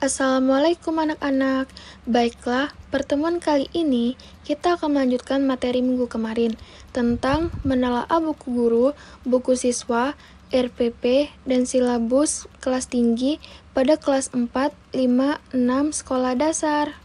Assalamualaikum anak-anak. Baiklah, pertemuan kali ini kita akan melanjutkan materi minggu kemarin tentang menelaah buku guru, buku siswa, RPP, dan silabus kelas tinggi pada kelas 4, 5, 6 sekolah dasar.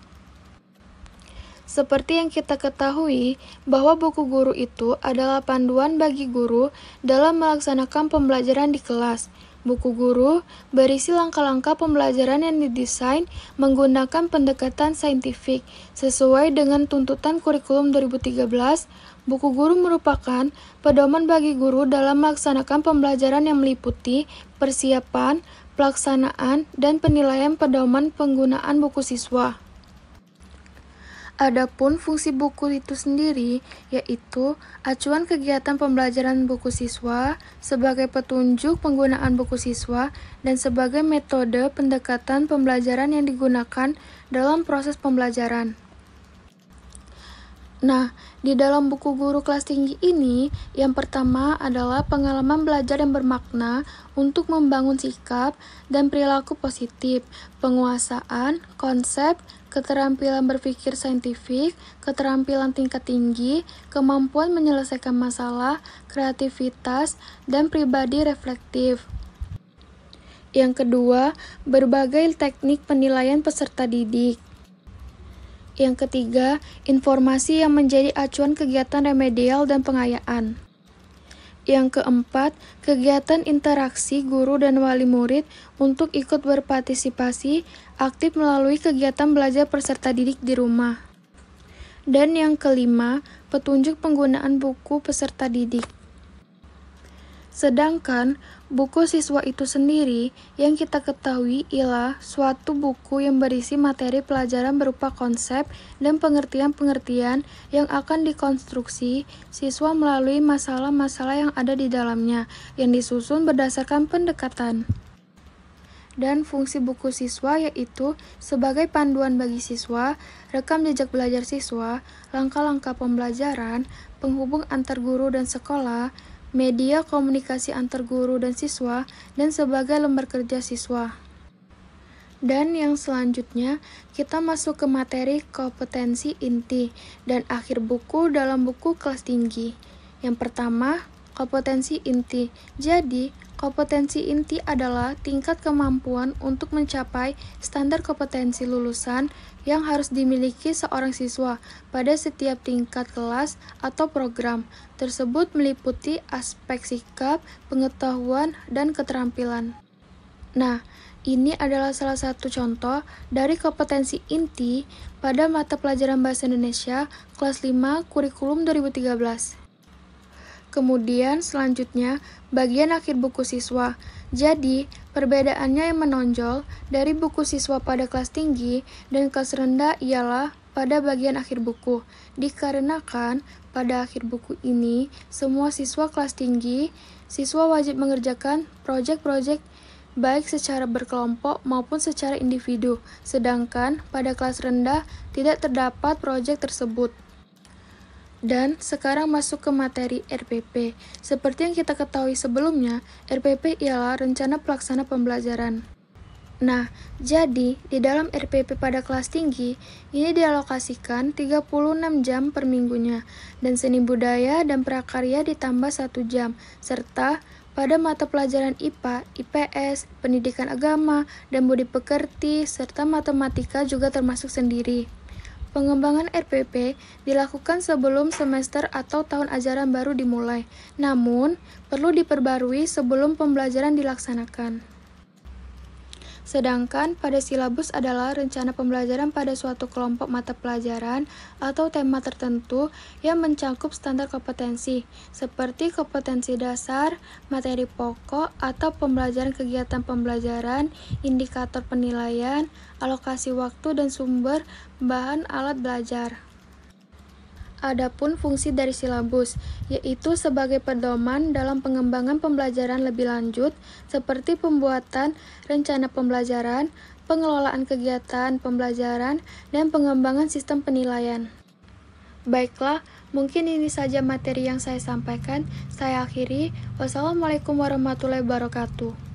Seperti yang kita ketahui, bahwa buku guru itu adalah panduan bagi guru dalam melaksanakan pembelajaran di kelas. Buku guru berisi langkah-langkah pembelajaran yang didesain menggunakan pendekatan saintifik. Sesuai dengan tuntutan kurikulum 2013, buku guru merupakan pedoman bagi guru dalam melaksanakan pembelajaran yang meliputi persiapan, pelaksanaan, dan penilaian pedoman penggunaan buku siswa. Adapun fungsi buku itu sendiri, yaitu acuan kegiatan pembelajaran buku siswa, sebagai petunjuk penggunaan buku siswa, dan sebagai metode pendekatan pembelajaran yang digunakan dalam proses pembelajaran. Nah, di dalam buku guru kelas tinggi ini, yang pertama adalah pengalaman belajar yang bermakna untuk membangun sikap dan perilaku positif, penguasaan, konsep, keterampilan berpikir saintifik, keterampilan tingkat tinggi, kemampuan menyelesaikan masalah, kreativitas, dan pribadi reflektif. Yang kedua, berbagai teknik penilaian peserta didik. Yang ketiga, informasi yang menjadi acuan kegiatan remedial dan pengayaan. Yang keempat, kegiatan interaksi guru dan wali murid untuk ikut berpartisipasi aktif melalui kegiatan belajar peserta didik di rumah. Dan yang kelima, petunjuk penggunaan buku peserta didik. Sedangkan buku siswa itu sendiri yang kita ketahui ialah suatu buku yang berisi materi pelajaran berupa konsep dan pengertian-pengertian yang akan dikonstruksi siswa melalui masalah-masalah yang ada di dalamnya yang disusun berdasarkan pendekatan. Dan fungsi buku siswa yaitu sebagai panduan bagi siswa, rekam jejak belajar siswa, langkah-langkah pembelajaran, penghubung antar guru dan sekolah, media komunikasi antar guru dan siswa, dan sebagai lembar kerja siswa. Dan yang selanjutnya, kita masuk ke materi kompetensi inti dan akhir buku dalam buku kelas tinggi. Yang pertama, kompetensi inti. Jadi, kompetensi inti adalah tingkat kemampuan untuk mencapai standar kompetensi lulusan yang harus dimiliki seorang siswa pada setiap tingkat kelas atau program. Tersebut meliputi aspek sikap, pengetahuan, dan keterampilan. Nah, ini adalah salah satu contoh dari kompetensi inti pada mata pelajaran Bahasa Indonesia kelas 5 kurikulum 2013. Kemudian selanjutnya, bagian akhir buku siswa. Jadi, perbedaannya yang menonjol dari buku siswa pada kelas tinggi dan kelas rendah ialah pada bagian akhir buku. Dikarenakan pada akhir buku ini, semua siswa kelas tinggi, siswa wajib mengerjakan proyek-proyek baik secara berkelompok maupun secara individu. Sedangkan pada kelas rendah tidak terdapat proyek tersebut. Dan sekarang masuk ke materi RPP. Seperti yang kita ketahui sebelumnya, RPP ialah rencana pelaksana pembelajaran. Nah, jadi di dalam RPP pada kelas tinggi, ini dialokasikan 36 jam per minggunya, dan seni budaya dan prakarya ditambah 1 jam, serta pada mata pelajaran IPA, IPS, pendidikan agama, dan budi pekerti, serta matematika juga termasuk sendiri. Pengembangan RPP dilakukan sebelum semester atau tahun ajaran baru dimulai, namun perlu diperbarui sebelum pembelajaran dilaksanakan. Sedangkan pada silabus adalah rencana pembelajaran pada suatu kelompok mata pelajaran atau tema tertentu yang mencakup standar kompetensi, seperti kompetensi dasar, materi pokok, atau pembelajaran kegiatan pembelajaran, indikator penilaian, alokasi waktu dan sumber bahan alat belajar. Adapun fungsi dari silabus, yaitu sebagai pedoman dalam pengembangan pembelajaran lebih lanjut, seperti pembuatan rencana pembelajaran, pengelolaan kegiatan pembelajaran, dan pengembangan sistem penilaian. Baiklah, mungkin ini saja materi yang saya sampaikan. Saya akhiri. Wassalamualaikum warahmatullahi wabarakatuh.